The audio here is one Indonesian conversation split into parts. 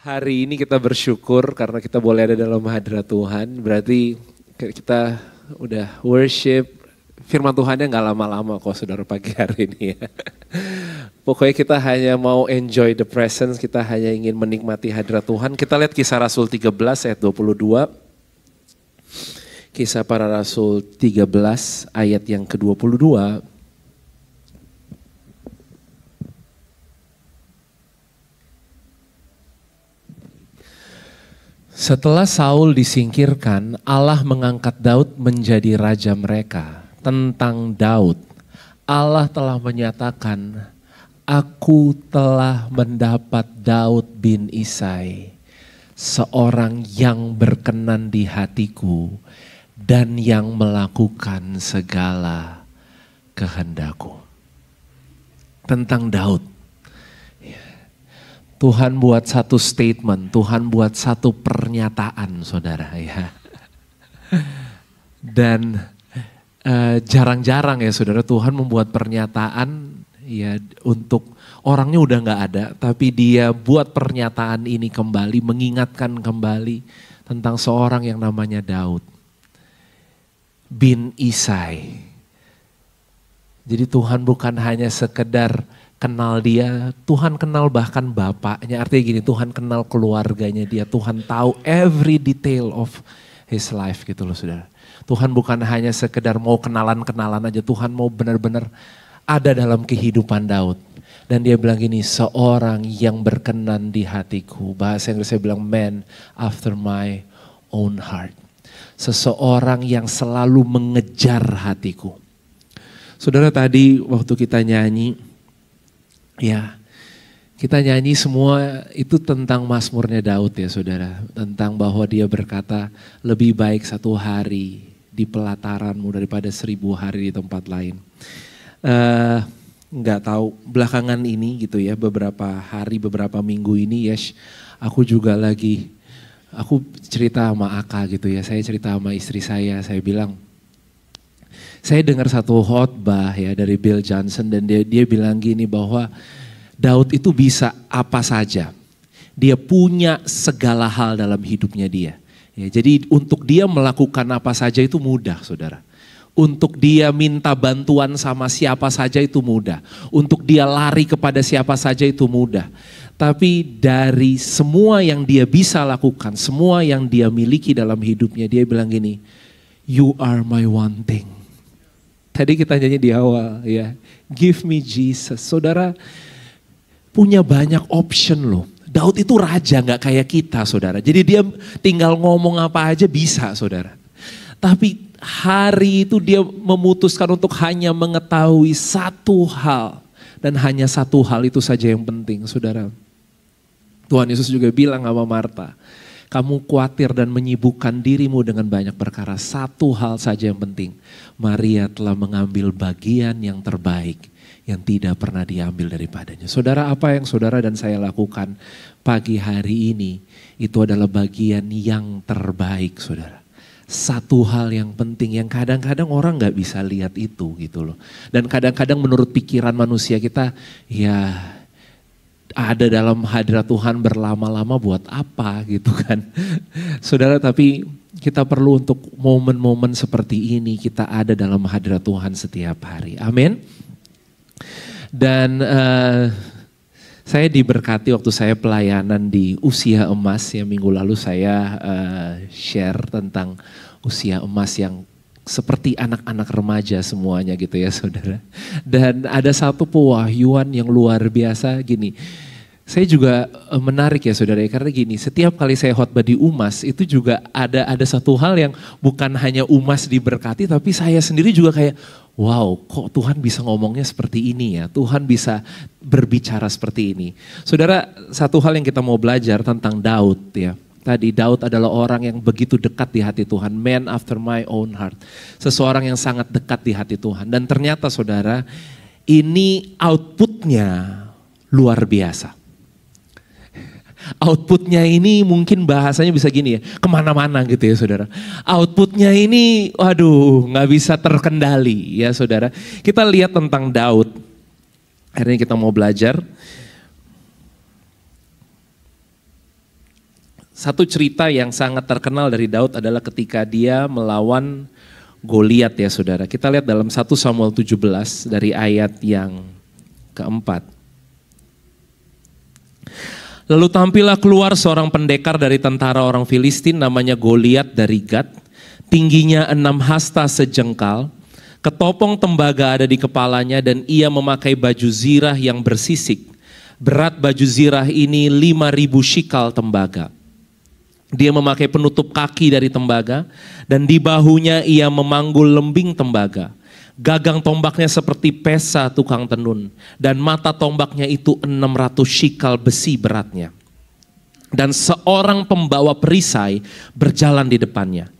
Hari ini kita bersyukur karena kita boleh ada dalam hadirat Tuhan. Berarti kita udah worship, firman Tuhannya gak lama-lama kok saudara pagi hari ini ya. Pokoknya kita hanya mau enjoy the presence, kita hanya ingin menikmati hadirat Tuhan. Kita lihat Kisah Rasul 13 ayat 22. Kisah para Rasul 13 ayat yang ke-22. Setelah Saul disingkirkan, Allah mengangkat Daud menjadi raja mereka. Tentang Daud, Allah telah menyatakan, "Aku telah mendapat Daud bin Isai, seorang yang berkenan di hatiku dan yang melakukan segala kehendakku." Tentang Daud. Tuhan buat satu statement, Tuhan buat satu pernyataan saudara ya. Dan jarang-jarang ya saudara Tuhan membuat pernyataan ya untuk orangnya udah gak ada. Tapi dia buat pernyataan ini kembali, mengingatkan kembali tentang seorang yang namanya Daud bin Isai. Jadi Tuhan bukan hanya sekedar kenal dia, Tuhan kenal bahkan bapaknya. Artinya gini, Tuhan kenal keluarganya dia, Tuhan tahu every detail of his life gitu loh saudara. Tuhan bukan hanya sekedar mau kenalan-kenalan aja, Tuhan mau benar-benar ada dalam kehidupan Daud. Dan dia bilang gini, seorang yang berkenan di hatiku. Bahasa Inggris saya bilang man after my own heart. Seseorang yang selalu mengejar hatiku. Saudara tadi waktu kita nyanyi, ya, kita nyanyi semua itu tentang mazmurnya Daud ya saudara. Tentang bahwa dia berkata lebih baik satu hari di pelataranmu daripada 1000 hari di tempat lain. Nggak tahu belakangan ini gitu ya, beberapa hari, beberapa minggu ini yes, aku juga lagi, aku cerita sama Aka gitu ya. Saya cerita sama istri saya bilang, saya dengar satu khotbah ya dari Bill Johnson dan dia bilang gini bahwa Daud itu bisa apa saja. Dia punya segala hal dalam hidupnya dia. Ya, jadi untuk dia melakukan apa saja itu mudah saudara. Untuk dia minta bantuan sama siapa saja itu mudah. Untuk dia lari kepada siapa saja itu mudah. Tapi dari semua yang dia bisa lakukan, semua yang dia miliki dalam hidupnya, dia bilang gini, "You are my one thing." Tadi kita nyanyi di awal ya, "Give me Jesus." Saudara punya banyak option loh. Daud itu raja gak kayak kita saudara. Jadi dia tinggal ngomong apa aja bisa saudara. Tapi hari itu dia memutuskan untuk hanya mengetahui satu hal. Dan hanya satu hal itu saja yang penting saudara. Tuhan Yesus juga bilang sama Marta, "Kamu khawatir dan menyibukkan dirimu dengan banyak perkara. Satu hal saja yang penting. Maria telah mengambil bagian yang terbaik yang tidak pernah diambil daripadanya." Saudara, apa yang saudara dan saya lakukan pagi hari ini itu adalah bagian yang terbaik saudara. Satu hal yang penting yang kadang-kadang orang gak bisa lihat itu gitu loh. Dan kadang-kadang menurut pikiran manusia kita ya ada dalam hadirat Tuhan berlama-lama buat apa gitu kan. Saudara, tapi kita perlu untuk momen-momen seperti ini kita ada dalam hadirat Tuhan setiap hari. Amin. Dan saya diberkati waktu saya pelayanan di Usia Emas ya, minggu lalu saya share tentang usia emas yang seperti anak-anak remaja semuanya gitu ya saudara. Dan ada satu pewahyuan yang luar biasa gini. Saya juga menarik ya saudara ya, karena gini, setiap kali saya khotbah di Umas itu juga ada satu hal yang bukan hanya Umas diberkati, tapi saya sendiri juga kayak wow, kok Tuhan bisa ngomongnya seperti ini ya, Tuhan bisa berbicara seperti ini. Saudara, satu hal yang kita mau belajar tentang Daud ya. Tadi Daud adalah orang yang begitu dekat di hati Tuhan, man after my own heart. Seseorang yang sangat dekat di hati Tuhan. Dan ternyata saudara, ini outputnya luar biasa. Outputnya ini mungkin bahasanya bisa gini ya, kemana-mana gitu ya saudara. Outputnya ini waduh gak bisa terkendali ya saudara. Kita lihat tentang Daud. Hari ini kita mau belajar Satu cerita yang sangat terkenal dari Daud adalah ketika dia melawan Goliat ya saudara. Kita lihat dalam 1 Samuel 17 dari ayat yang keempat. Lalu tampillah keluar seorang pendekar dari tentara orang Filistin namanya Goliat dari Gat. Tingginya 6 hasta sejengkal. Ketopong tembaga ada di kepalanya dan ia memakai baju zirah yang bersisik. Berat baju zirah ini 5.000 shikal tembaga. Dia memakai penutup kaki dari tembaga dan di bahunya ia memanggul lembing tembaga. Gagang tombaknya seperti pesa tukang tenun dan mata tombaknya itu 600 shikal besi beratnya. Dan seorang pembawa perisai berjalan di depannya.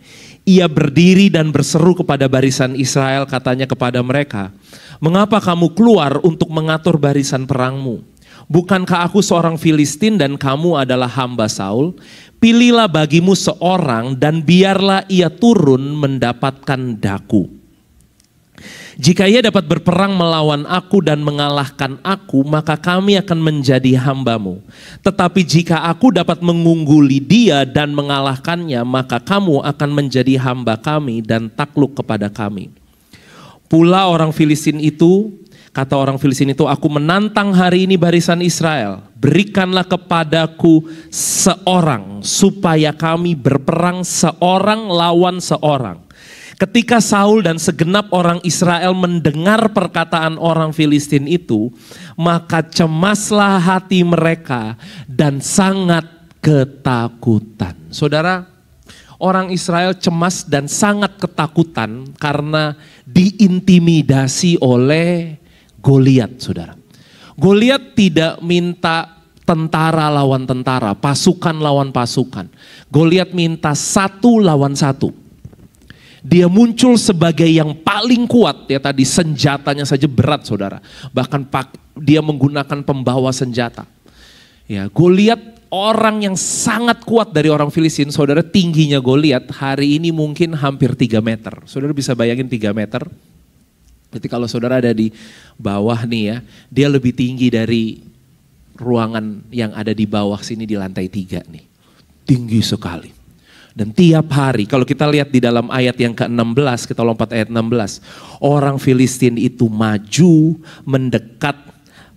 Ia berdiri dan berseru kepada barisan Israel, katanya kepada mereka, "Mengapa kamu keluar untuk mengatur barisan perangmu? Bukankah aku seorang Filistin dan kamu adalah hamba Saul? Pilihlah bagimu seorang dan biarlah ia turun mendapatkan daku. Jika ia dapat berperang melawan aku dan mengalahkan aku, maka kami akan menjadi hambamu. Tetapi jika aku dapat mengungguli dia dan mengalahkannya, maka kamu akan menjadi hamba kami dan takluk kepada kami." Pula orang Filistin itu, kata orang Filistin itu, "Aku menantang hari ini barisan Israel. Berikanlah kepadaku seorang supaya kami berperang seorang lawan seorang." Ketika Saul dan segenap orang Israel mendengar perkataan orang Filistin itu, maka cemaslah hati mereka dan sangat ketakutan. Saudara, orang Israel cemas dan sangat ketakutan karena diintimidasi oleh Goliat, saudara. Goliat tidak minta tentara lawan tentara, pasukan lawan pasukan. Goliat minta 1 lawan 1. Dia muncul sebagai yang paling kuat, ya tadi senjatanya saja berat saudara. Bahkan dia menggunakan pembawa senjata. Ya, Goliat orang yang sangat kuat dari orang Filistin, saudara. Tingginya Goliat hari ini mungkin hampir 3 meter. Saudara bisa bayangin 3 meter. Jadi kalau saudara ada di bawah nih ya, dia lebih tinggi dari ruangan yang ada di bawah sini di lantai 3 nih. Tinggi sekali. Dan tiap hari, kalau kita lihat di dalam ayat yang ke-16, kita lompat ayat 16. Orang Filistin itu maju, mendekat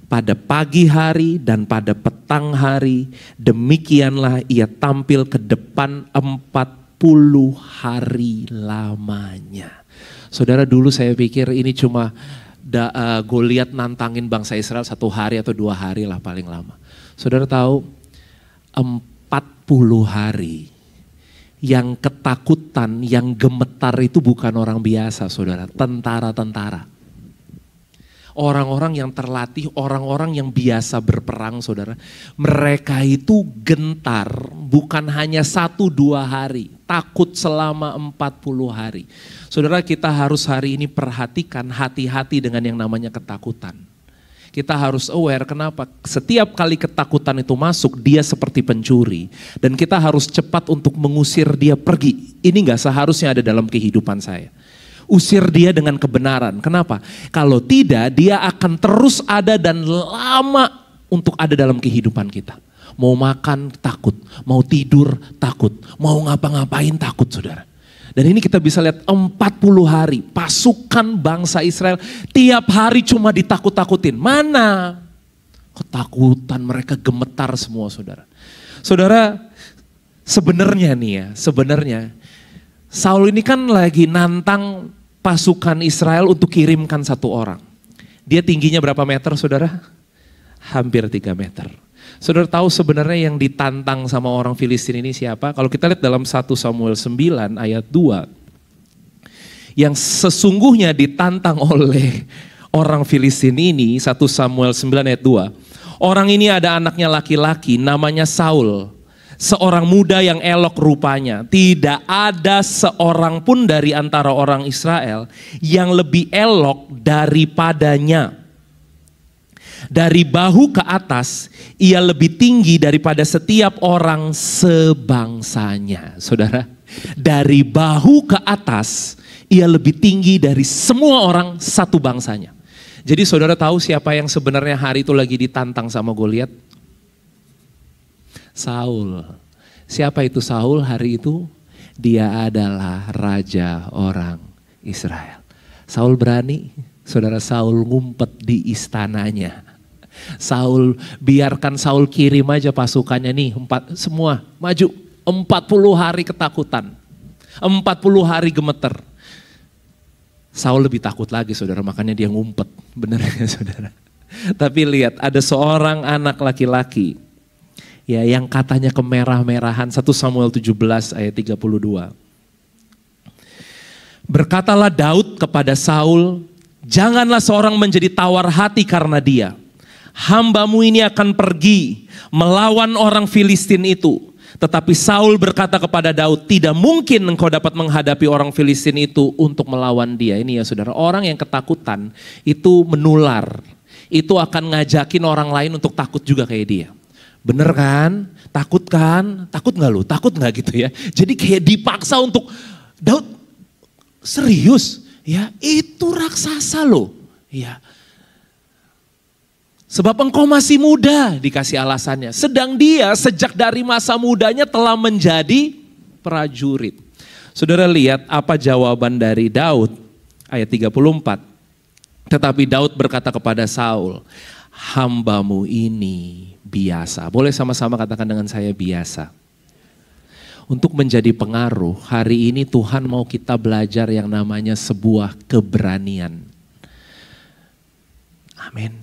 pada pagi hari dan pada petang hari. Demikianlah ia tampil ke depan 40 hari lamanya. Saudara, dulu saya pikir ini cuma Goliat nantangin bangsa Israel 1 hari atau 2 hari lah paling lama. Saudara tahu 40 hari. Yang ketakutan, yang gemetar itu bukan orang biasa saudara, tentara-tentara. Orang-orang yang terlatih, orang-orang yang biasa berperang saudara. Mereka itu gentar bukan hanya 1-2 hari, takut selama 40 hari. Saudara, kita harus hari ini perhatikan, hati-hati dengan yang namanya ketakutan. Kita harus aware kenapa setiap kali ketakutan itu masuk dia seperti pencuri. Dan kita harus cepat untuk mengusir dia pergi. Ini gak seharusnya ada dalam kehidupan saya. Usir dia dengan kebenaran. Kenapa? Kalau tidak dia akan terus ada dan lama untuk ada dalam kehidupan kita. Mau makan takut, mau tidur takut, mau ngapa-ngapain takut saudara. Dan ini kita bisa lihat 40 hari pasukan bangsa Israel tiap hari cuma ditakut-takutin. Mana ketakutan, mereka gemetar semua saudara. Saudara, sebenarnya nih ya, sebenarnya Saul ini kan lagi nantang pasukan Israel untuk kirimkan 1 orang. Dia tingginya berapa meter saudara? Hampir 3 meter. Saudara tahu sebenarnya yang ditantang sama orang Filistin ini siapa? Kalau kita lihat dalam 1 Samuel 9 ayat 2. Yang sesungguhnya ditantang oleh orang Filistin ini, 1 Samuel 9 ayat 2. Orang ini ada anaknya laki-laki namanya Saul. Seorang muda yang elok rupanya. Tidak ada seorang pun dari antara orang Israel yang lebih elok daripadanya. Dari bahu ke atas, ia lebih tinggi daripada setiap orang sebangsanya. Saudara, dari bahu ke atas, ia lebih tinggi dari semua orang satu bangsanya. Jadi saudara tahu siapa yang sebenarnya hari itu lagi ditantang sama Goliat? Saul. Siapa itu Saul hari itu? Dia adalah raja orang Israel. Saul berani, saudara. Saul ngumpet di istananya. Biarkan Saul kirim aja pasukannya nih, semua maju. 40 hari ketakutan, 40 hari gemeter. Saul lebih takut lagi, saudara, makanya dia ngumpet. Benar ya, saudara? Tapi lihat, ada seorang anak laki-laki ya yang katanya kemerah-merahan. 1 Samuel 17 ayat 32. Berkatalah Daud kepada Saul, janganlah seorang menjadi tawar hati karena dia. Hambamu ini akan pergi melawan orang Filistin itu. Tetapi Saul berkata kepada Daud, tidak mungkin engkau dapat menghadapi orang Filistin itu untuk melawan dia. Ini ya saudara, orang yang ketakutan itu menular. Itu akan ngajakin orang lain untuk takut juga kayak dia. Bener kan? Takut kan? Takut gak lu? Takut gak gitu ya? Jadi kayak dipaksa untuk, Daud serius? Ya itu raksasa loh. Ya. Sebab engkau masih muda, dikasih alasannya. Sedang dia sejak dari masa mudanya telah menjadi prajurit. Saudara lihat apa jawaban dari Daud ayat 34. Tetapi Daud berkata kepada Saul, hambamu ini biasa. Boleh sama-sama katakan dengan saya biasa. Untuk menjadi pengaruh, hari ini Tuhan mau kita belajar yang namanya sebuah keberanian. Amin.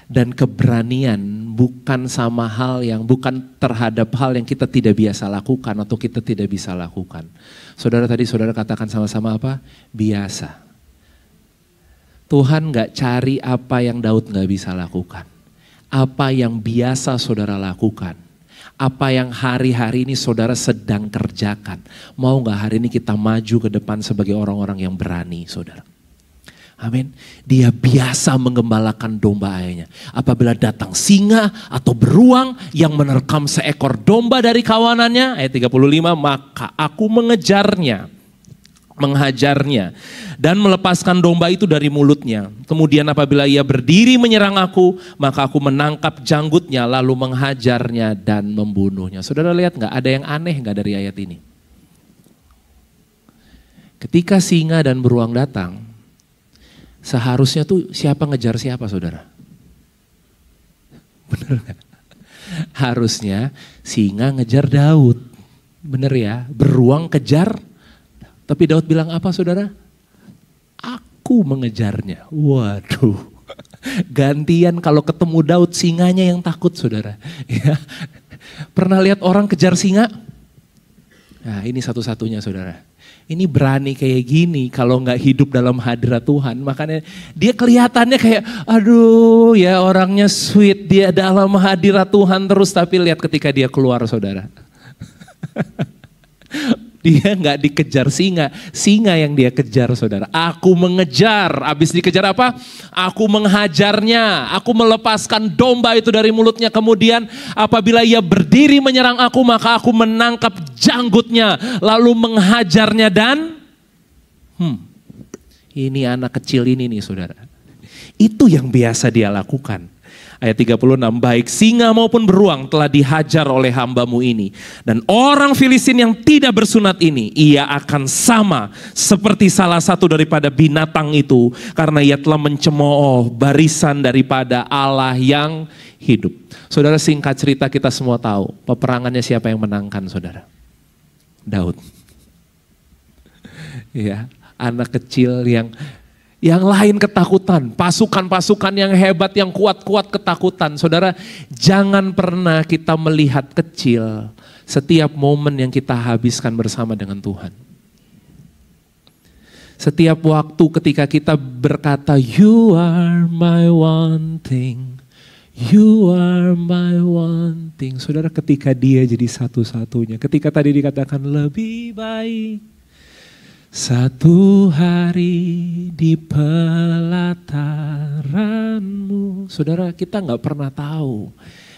Dan keberanian bukan sama hal yang, bukan terhadap hal yang kita tidak biasa lakukan atau kita tidak bisa lakukan. Saudara tadi saudara katakan sama-sama apa? Biasa. Tuhan gak cari apa yang Daud gak bisa lakukan. Apa yang biasa saudara lakukan. Apa yang hari-hari ini saudara sedang kerjakan. Mau gak hari ini kita maju ke depan sebagai orang-orang yang berani, saudara. Amin. Dia biasa menggembalakan domba ayahnya. Apabila datang singa atau beruang yang menerkam seekor domba dari kawanannya, ayat 35, maka aku mengejarnya, menghajarnya, dan melepaskan domba itu dari mulutnya. Kemudian apabila ia berdiri menyerang aku, maka aku menangkap janggutnya lalu menghajarnya dan membunuhnya. Saudara lihat gak, ada yang aneh gak dari ayat ini? Ketika singa dan beruang datang, seharusnya tuh siapa ngejar siapa, saudara? Bener gak? Harusnya singa ngejar Daud. Bener ya? Beruang kejar. Tapi Daud bilang apa, saudara? Aku mengejarnya. Waduh. Gantian kalau ketemu Daud, singanya yang takut, saudara. Ya. Pernah lihat orang kejar singa? Nah ini satu-satunya, saudara. Ini berani kayak gini kalau nggak hidup dalam hadirat Tuhan. Makanya dia kelihatannya kayak, aduh ya orangnya sweet. Dia dalam hadirat Tuhan terus, tapi lihat ketika dia keluar, saudara. Dia nggak dikejar singa, singa yang dia kejar, saudara. Aku mengejar, habis dikejar apa? Aku menghajarnya, aku melepaskan domba itu dari mulutnya. Kemudian apabila ia berdiri menyerang aku, maka aku menangkap janggutnya, lalu menghajarnya dan ini anak kecil ini nih, saudara. Itu yang biasa dia lakukan. Ayat 36, baik singa maupun beruang telah dihajar oleh hambamu ini. Dan orang Filistin yang tidak bersunat ini, ia akan sama seperti salah satu daripada binatang itu. Karena ia telah mencemooh barisan daripada Allah yang hidup. Saudara, singkat cerita kita semua tahu, peperangannya siapa yang menangkan, saudara? Daud. Ya, anak kecil yang lain ketakutan, pasukan-pasukan yang hebat, yang kuat-kuat ketakutan. Saudara, jangan pernah kita melihat kecil setiap momen yang kita habiskan bersama dengan Tuhan. Setiap waktu ketika kita berkata, you are my one thing, you are my one thing. Saudara, ketika dia jadi satu-satunya, ketika tadi dikatakan lebih baik satu hari di pelataranmu. Saudara, kita gak pernah tahu.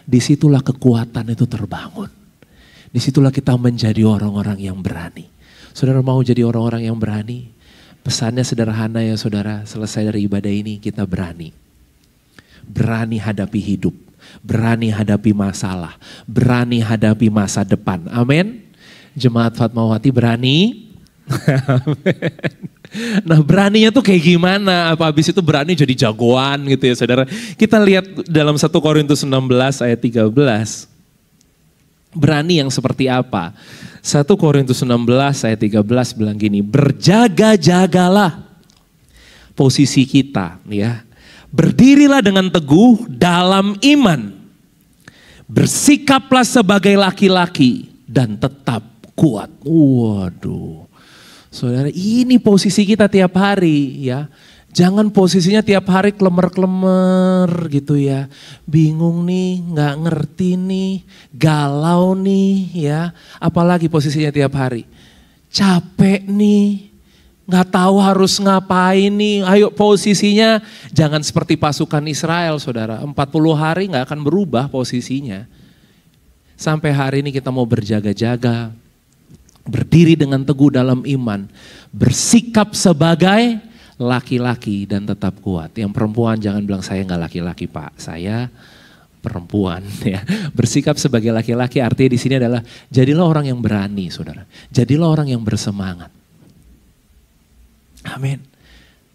Disitulah kekuatan itu terbangun. Disitulah kita menjadi orang-orang yang berani. Saudara mau jadi orang-orang yang berani? Pesannya sederhana ya saudara, selesai dari ibadah ini kita berani. Berani hadapi hidup. berani hadapi masalah, berani hadapi masa depan. Amin. Jemaat Fatmawati berani. Nah beraninya tuh kayak gimana? Apa habis itu berani jadi jagoan gitu ya saudara. Kita lihat dalam 1 Korintus 16 ayat 13. Berani yang seperti apa? 1 Korintus 16 ayat 13 bilang gini, berjaga-jagalah posisi kita ya. Berdirilah dengan teguh dalam iman. Bersikaplah sebagai laki-laki dan tetap kuat. Waduh. Saudara, ini posisi kita tiap hari ya. Jangan posisinya tiap hari klemer-klemer gitu ya. Bingung nih, gak ngerti nih, galau nih ya. Apalagi posisinya tiap hari. Capek nih, gak tahu harus ngapain nih. Ayo posisinya jangan seperti pasukan Israel saudara. 40 hari gak akan berubah posisinya. Sampai hari ini kita mau berjaga-jaga. Berdiri dengan teguh dalam iman, bersikap sebagai laki-laki dan tetap kuat. Yang perempuan jangan bilang saya nggak laki-laki Pak, saya perempuan ya. Bersikap sebagai laki-laki artinya di sini adalah jadilah orang yang berani saudara. Jadilah orang yang bersemangat. Amin.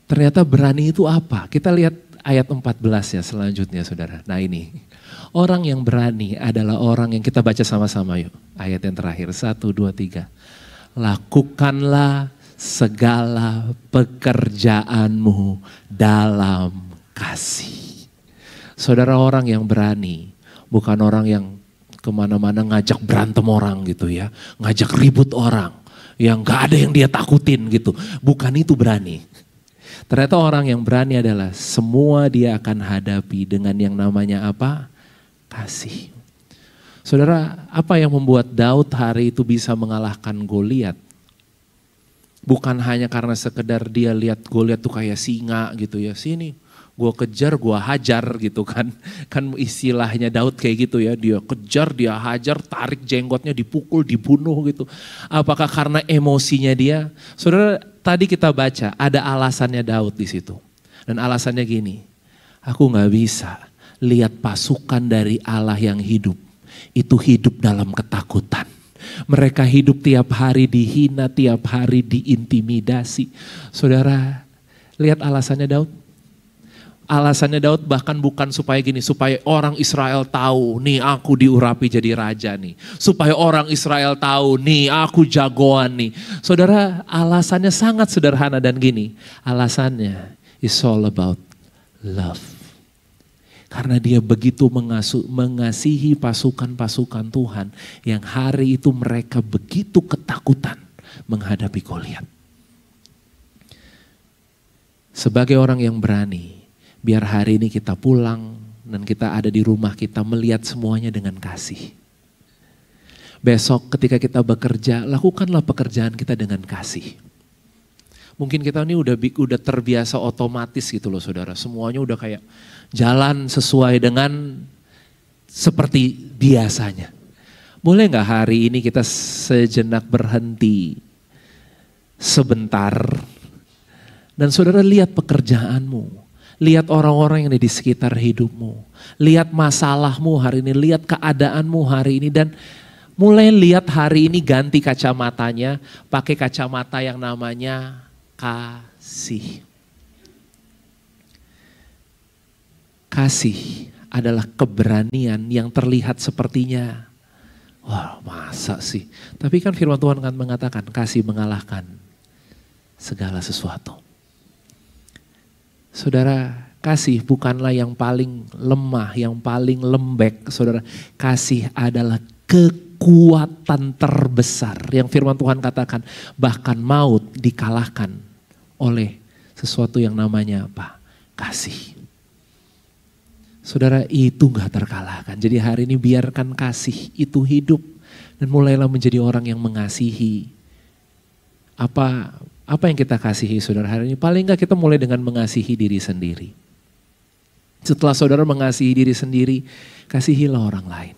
Ternyata berani itu apa? Kita lihat ayat 14 ya selanjutnya saudara. Nah ini. Orang yang berani adalah orang yang kita baca sama-sama yuk. Ayat yang terakhir 1, 2, 3. Lakukanlah segala pekerjaanmu dalam kasih. Saudara orang yang berani. Bukan orang yang kemana-mana ngajak berantem orang gitu ya. Ngajak ribut orang. Yang gak ada yang dia takutin gitu. Bukan itu berani. Ternyata orang yang berani adalah semua dia akan hadapi dengan yang namanya apa? Kasih. Saudara, apa yang membuat Daud hari itu bisa mengalahkan Goliat? Bukan hanya karena sekedar dia lihat Goliat tuh kayak singa gitu ya. Sini, gue kejar, gue hajar gitu kan. Kan istilahnya Daud kayak gitu ya. Dia kejar, dia hajar, tarik jenggotnya, dipukul, dibunuh gitu. Apakah karena emosinya dia? Saudara, tadi kita baca ada alasannya Daud di situ. Dan alasannya gini, aku gak bisa lihat pasukan dari Allah yang hidup, itu hidup dalam ketakutan. Mereka hidup tiap hari dihina, tiap hari diintimidasi. Saudara, lihat alasannya Daud. Alasannya Daud bahkan bukan supaya gini, supaya orang Israel tahu, nih aku diurapi jadi raja nih. Supaya orang Israel tahu, nih aku jagoan nih. Saudara, alasannya sangat sederhana dan gini, alasannya is all about love. Karena dia begitu mengasihi pasukan-pasukan Tuhan yang hari itu mereka begitu ketakutan menghadapi Goliat. Sebagai orang yang berani, biar hari ini kita pulang dan kita ada di rumah kita melihat semuanya dengan kasih. Besok ketika kita bekerja, lakukanlah pekerjaan kita dengan kasih. Mungkin kita ini udah terbiasa otomatis gitu loh saudara. Semuanya udah kayak jalan sesuai dengan seperti biasanya. Boleh gak hari ini kita sejenak berhenti sebentar. Dan saudara lihat pekerjaanmu. Lihat orang-orang yang ada di sekitar hidupmu. Lihat masalahmu hari ini. Lihat keadaanmu hari ini. Dan mulai lihat hari ini ganti kacamatanya. Pakai kacamata yang namanya kasih. Kasih adalah keberanian yang terlihat sepertinya, wah masa sih. Tapi kan firman Tuhan kan mengatakan kasih mengalahkan segala sesuatu. Saudara, kasih bukanlah yang paling lemah, yang paling lembek. Saudara, kasih adalah kekuatan terbesar. Yang firman Tuhan katakan bahkan maut dikalahkan oleh sesuatu yang namanya apa? Kasih. Saudara, itu gak terkalahkan. Jadi hari ini biarkan kasih itu hidup. Dan mulailah menjadi orang yang mengasihi. Apa yang kita kasihi saudara hari ini? Paling gak kita mulai dengan mengasihi diri sendiri. Setelah saudara mengasihi diri sendiri, kasihilah orang lain.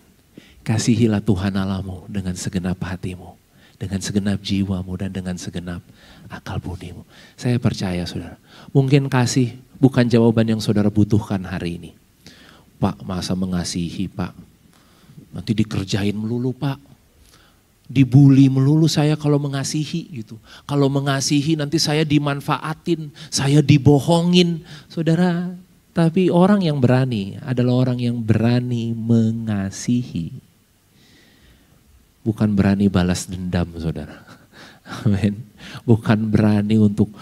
Kasihilah Tuhan Allahmu dengan segenap hatimu. Dengan segenap jiwamu dan dengan segenap akal budimu. Saya percaya saudara. Mungkin kasih bukan jawaban yang saudara butuhkan hari ini. Pak, masa mengasihi Pak? Nanti dikerjain melulu Pak. Dibully melulu saya kalau mengasihi gitu. Kalau mengasihi nanti saya dimanfaatin, saya dibohongin. Saudara, tapi orang yang berani adalah orang yang berani mengasihi. Bukan berani balas dendam, saudara. Amin. Bukan berani untuk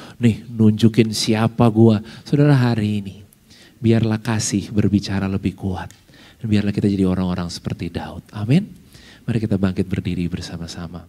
nunjukin siapa gua. Saudara, hari ini biarlah kasih berbicara lebih kuat. Dan biarlah kita jadi orang-orang seperti Daud. Amin. Mari kita bangkit berdiri bersama-sama.